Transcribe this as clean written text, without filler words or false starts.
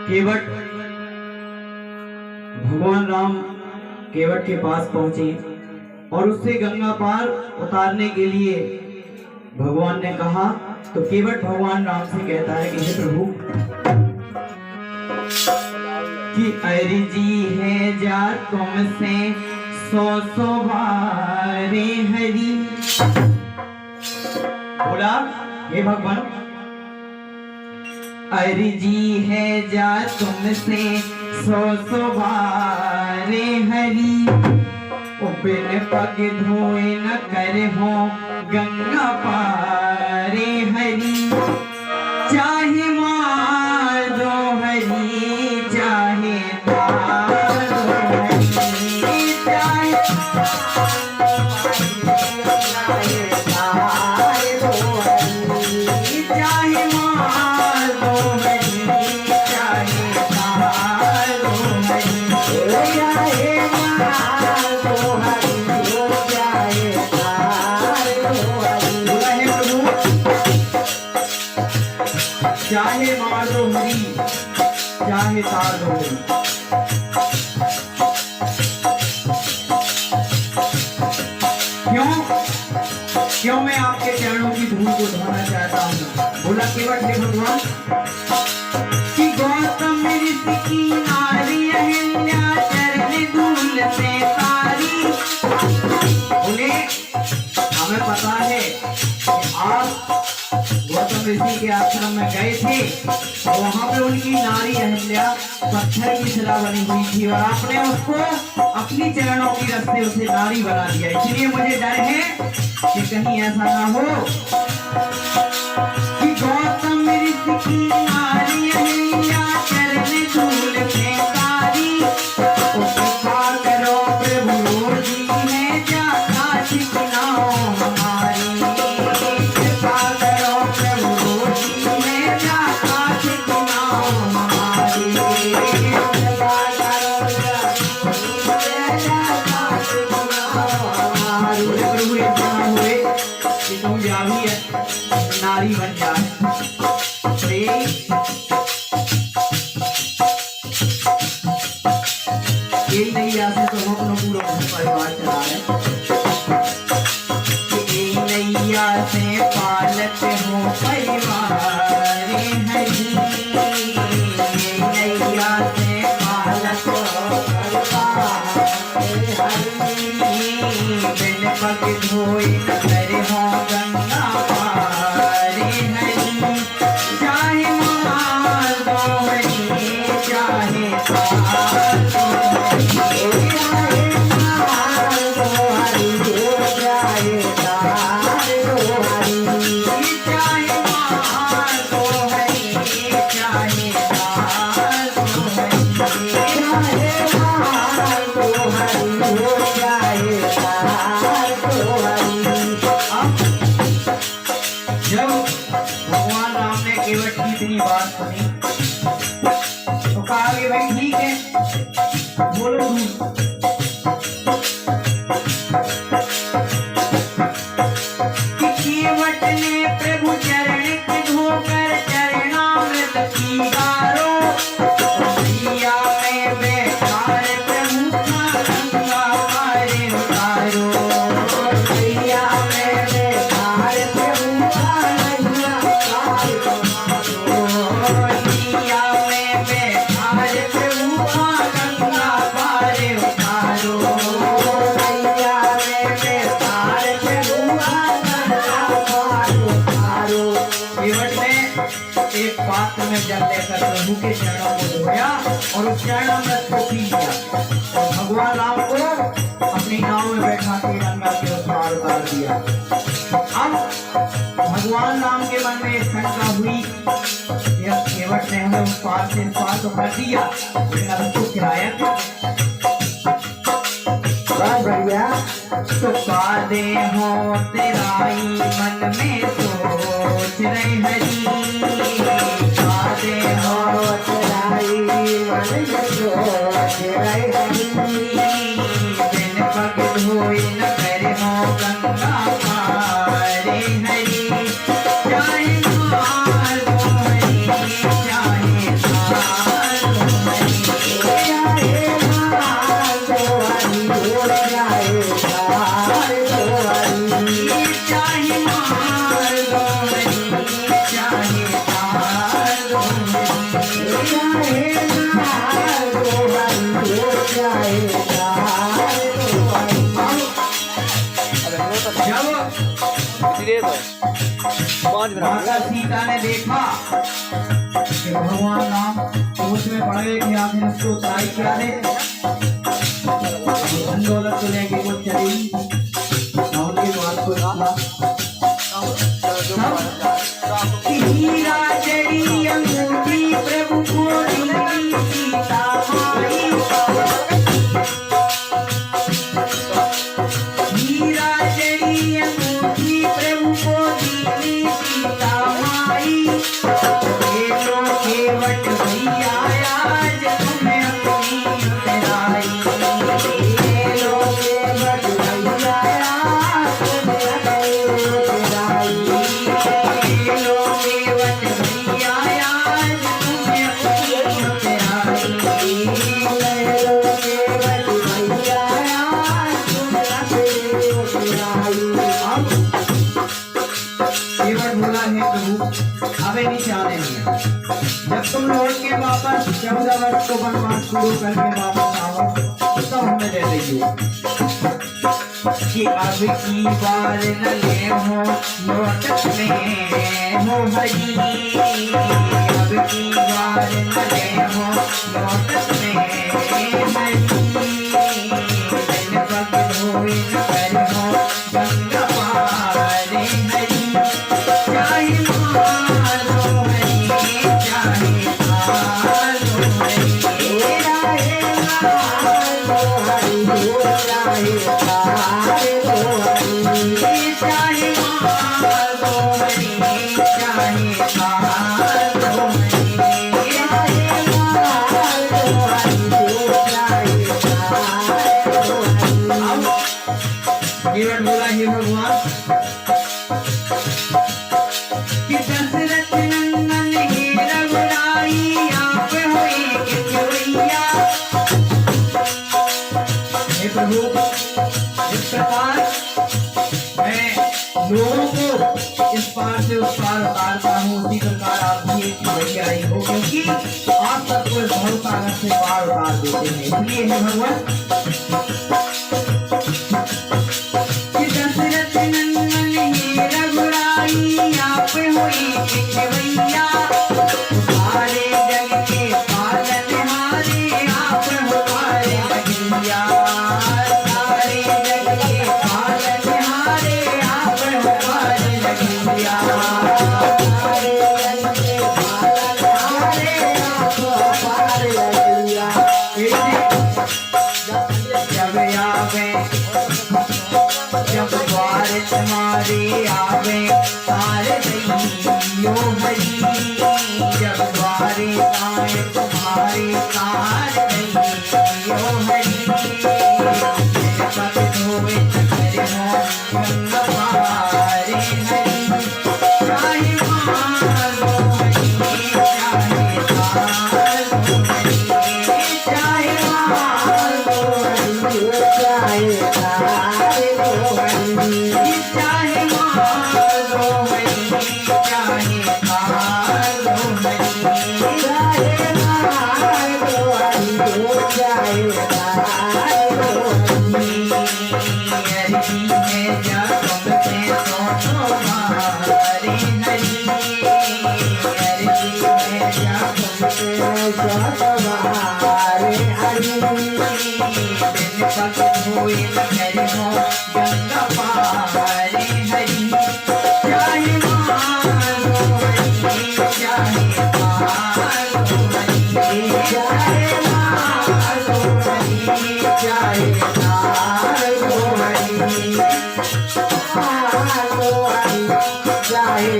केवट भगवान राम केवट के पास पहुंचे और उससे गंगा पार उतारने के लिए भगवान ने कहा तो केवट भगवान राम से कहता है कि हे प्रभु कि अर्जी है जा तुमसे सौ बारे हरि। बोला हे भगवान अर्जी है जा तुमसे सौ बारे हरि। बिन पग धोए न कर हो गंगा पारे हरि। चाहे मार दो हरि चाहे तार दो हरि। चाहे चाहे मार दो हरी चाहे तार दो हरी। क्यों मैं आपके चरणों की धूल को धोना चाहता हूँ। बोला केवट हे भगवान कि गौतम ऋषि की नारी अहिल्या चरण धूल से तारी। बोले हमें पता है कि आप गौतम ऋषि के आश्रम में गए थे और वहां पे उनकी नारी अहिल्या पत्थर की शिला बनी हुई थी और आपने उसको अपनी चरणों की रस से उसे नारी बना दिया। इसलिए मुझे डर है कि कहीं ऐसा ना हो कि गौतम ऋषि की नारी अहिल्या चरण धूल से तारी। कृपा करो प्रभु जी है जा काशी नाओ हमारी। कृपा करो प्रभु जी है जा काशी नाओ हमारी। कृपा करो प्रभु इतना हुए कि तुम जावी नारी बन जाए। यही नैया से तो हम अपना पूरा परिवार चला रहे। नैया से पालत हो परिवार हरि। नैया से पालत हो परिवार हरि। बिन पग धोए न करे हो गंगा पारे हरि। चाहे मार दो हरि चाहे तार दो हरि। चाहे मार दो हरि चाहे तार दो हरि। चाहे मार दो हरि चाहे तार दो हरि। चाहे मार दो हरि चाहे तार दो हरि। जब भगवान राम ने केवट की इतनी बात सुनी तो कहा कि भाई ठीक है बोलो कि केवट ने प्रभु चरण के धोकर चरणामृत पी गारो। मैया में बैठार प्रभु का गंगा पारे उतारो। मैया में बैठार प्रभु का गंगा पारे उतारो। मैया में बैठार प्रभु का गंगा पारे उतारो। मैया में बैठार प्रभु का गंगा पारे उतारो। केवट ने एक पात्र में जल लेकर प्रभु के चरणों को धोया और उस चरणामृत को पी लिया और भगवान राम को अपनी नाव में बैठा के गंगा के उस पार उतार दिया। अब भगवान राम के मन में एक शंका हुई कि अब केवट ने हमें उस पार से इस पार तो कर दिया लेकिन अब उसको किराया क्या। बढ़िया तो कादे हो तेराई मन में सोच रहे हरी। कादे हो तेराई मन में सोच रहे हरी। बिन पग धोए न करे हो गंगा पारे हरी। चाहे मार दो हरी चाहे तार माता सीता ने देखा कि भगवान राम सोच में पड़ गए कि आखिर उसको उताई क्या है। धन दौलत को लेके वो चली ना उनकी बात को हीरा जड़ी अंगूठी प्रभु को दी सीता माई। हीरा जड़ी अंगूठी प्रभु को दी सीता माई। केवट भैया आज तुम्हें अपनी उतराई। केवट भैया आज तुम्हें अपनी उतराई। केवट भैया आज तुम्हें अपनी उतराई। केवट भैया आज तुम्हें अपनी उतराई। केवट बोला है प्रभु अबे नीचे आने नहीं है। जब तुम लौट के वापस 14 वर्ष को वनवास शुरू करके वापस आओ तो हमें दे देंगे कि अब की बार न ले हो लौटत में हो हरी। अब की बार न ले हो लौटत में हरी। दिन पग धोए न कर हो गंगा पारे हरी। चाहे मारो हरी चाहे मारो हरी। चाहे मारो हरी चाहे मारो हरी। चाहे मारो हरी चाहे मारो हरी। चाहे मारो हरी चाहे मारो हरी। केवट बोला हे भगवान कि दशरथ नंदन हे रघुराई आप होए के केवैया। हे प्रभु इस प्रकार मैं लोगों को इस पार से उस पार उतारता हूँ उसी प्रकार आप भी एक केवैया ही हो क्योंकि आप सबको इस भवसागर से पार उतार देते हैं। इसलिए हे भगवान कि दशरथ नंदन हे रघुराई आप होए के केवैया। सारे जग के पालनहारे आप हमारे कन्हैया। सारे जग के पालनहारे आप हमारे कन्हैया। सारे जग के पालनहारे आप हमारे कन्हैया। जब आवे जब द्वार तुम्हारे आवे तारे दैयो हरी। जब द्वारे आए तुम्हारे तारे दैयो हरी। पग धोए कर हो गंगा पारे हरी। चाहे मारो हरी चाहे मारो हरी। चाहे मारो हरी चाहे मारो हरी। चाहे मारो हरी चाहे मारो हरी। चाहे मारो हरी चाहे मारो हरी। हरी है जा तुमसे सोचो मारे हरी। हरी है जा तुमसे सोचो मारे हरी। दिन पग धोए न कर हो गंगा पारे हरी। चाहे मारो हरी चाहे मारो हरी। चाहे मारो हरी चाहे मारो हरी। मारो हरी चाहे